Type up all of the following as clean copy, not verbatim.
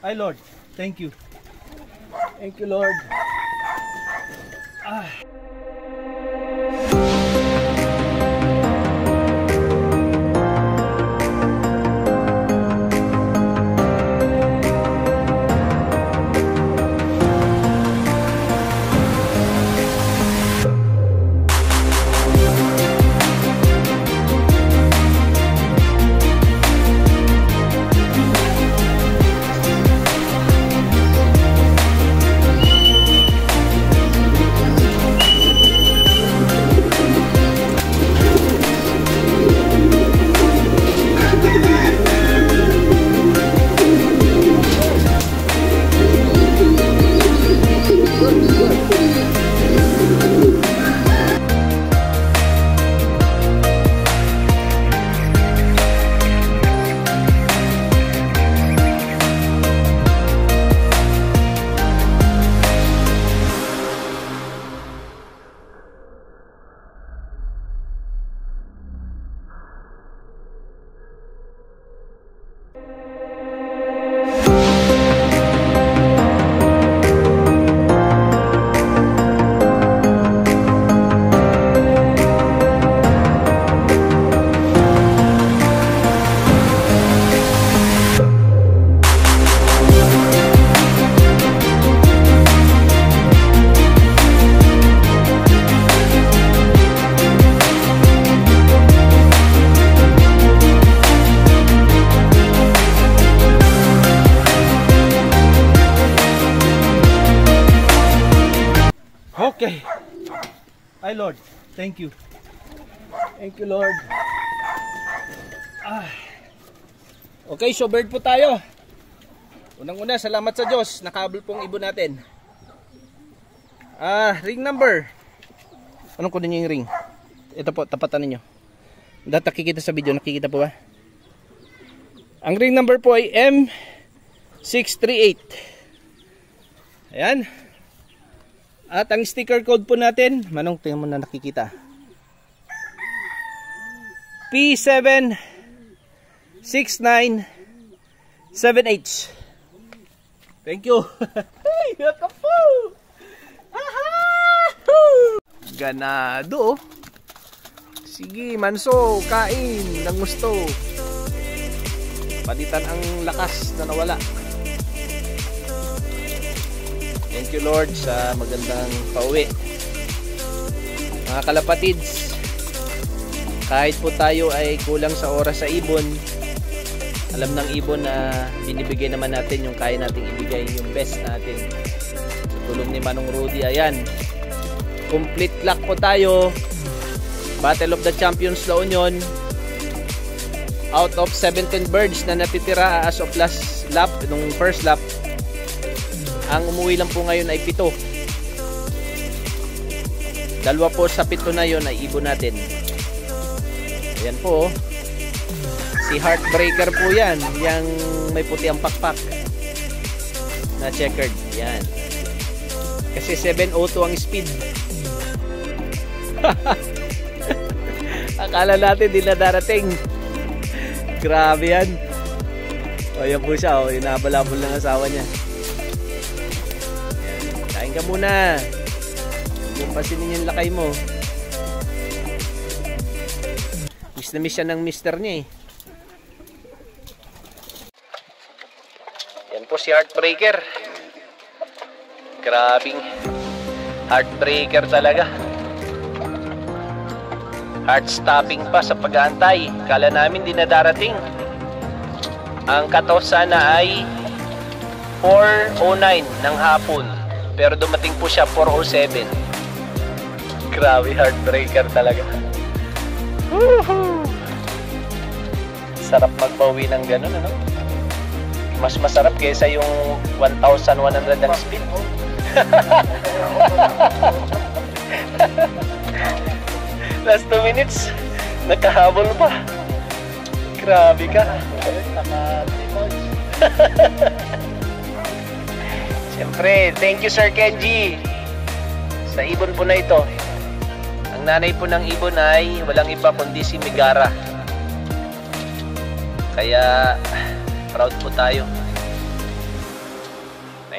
Ay Lord, thank you. Thank you Lord. Okay. Ay Lord, thank you. Thank you Lord. Okay, so bird po tayo. Unang-una, salamat sa Diyos. Nakahabol pong ibon natin. Ring number. Anong kunin nyo yung ring? Ito po, tapatan ninyo. Dahil nakikita sa video, nakikita po ba? Ang ring number po ay M638. Ayan. At ang sticker code po natin, manong tingnan mo na nakikita. P7697H. Thank you. Ganado. Sige, manso, kain ng gusto. Palitan ang lakas na nawala. Thank you Lord sa magandang pauwi. Mga kalapatids, kahit po tayo ay kulang sa oras sa ibon, alam ng ibon na binibigay naman natin yung kaya nating ibigay, yung best natin. Sa tulong ni Manong Rudy, ayan. Complete luck po tayo. Battle of the Champions La Union. Out of 17 birds na natitira as of last lap, nung first lap, ang umuwi lang po ngayon ay 7. 2 po sa 7 na yon ay ibon natin. Ayan po. Si Heartbreaker po yan. Yang may puti ang pakpak na checkered. Yan. Kasi 702 ang speed. Akala natin di na darating. Grabe yan. O yan po siya. Inabalabol ng asawa niya. Kain ka muna. Kung pasinin yung lakay mo. Miss na miss siya ng mister niya eh. Yan po si Heartbreaker. Grabing Heartbreaker talaga. Heart-stopping pa sa pag-aantay. Kala namin di na darating. Ang cut-off sana ay 4:09 ng hapon. Pero dumating po siya 4:07. Grabe, Heartbreaker talaga. Woohoo! Sarap magpauwi ng ganun, ano? Mas masarap kaysa yung 1,100 ang speed. Last 2 minutes, nakahabol pa. Grabe ka. Siyempre, thank you Sir Kenji sa ibon po na ito. Ang nanay po ng ibon ay walang iba kundi si Megara. Kaya proud po tayo.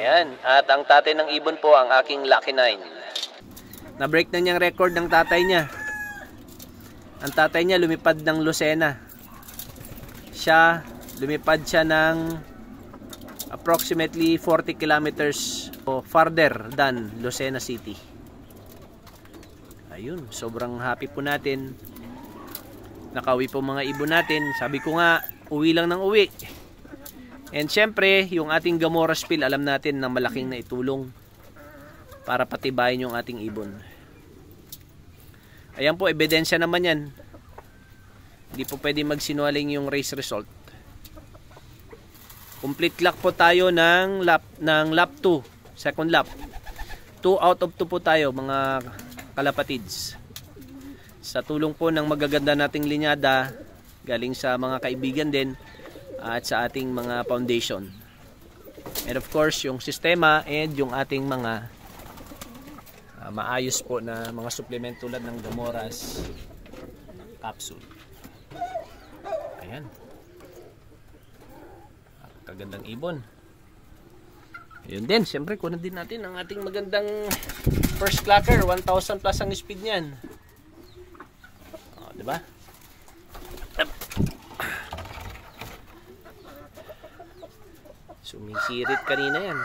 Ayan. At ang tatay ng ibon po ang aking Lucky 9. Na-break na niyang record ng tatay niya. Ang tatay niya lumipad ng Lucena. Lumipad siya ng approximately 40 kilometers farther than Lucena City. Ayun, sobrang happy po natin. Nakauwi po mga ibon natin. Sabi ko nga, uwi lang ng uwi. And syempre, yung ating Gamora Spill, alam natin na malaking na itulong para patibayin yung ating ibon. Ayan po, ebidensya naman yan. Hindi po pwede magsinungaling yung race result. Complete lap po tayo ng lap 2, second lap. 2 out of 2 po tayo mga kalapatids. Sa tulong po ng magaganda nating linyada, galing sa mga kaibigan din at sa ating mga foundation. And of course, yung sistema and yung ating mga maayos po na mga supplement tulad ng Gamoras capsule. Ayan. Kagandang ibon. Ayun din, siyempre kunin din natin ang ating magandang first clacker. 1,000 plus ang speed niyan. O, diba? Sumisirit kanina yan.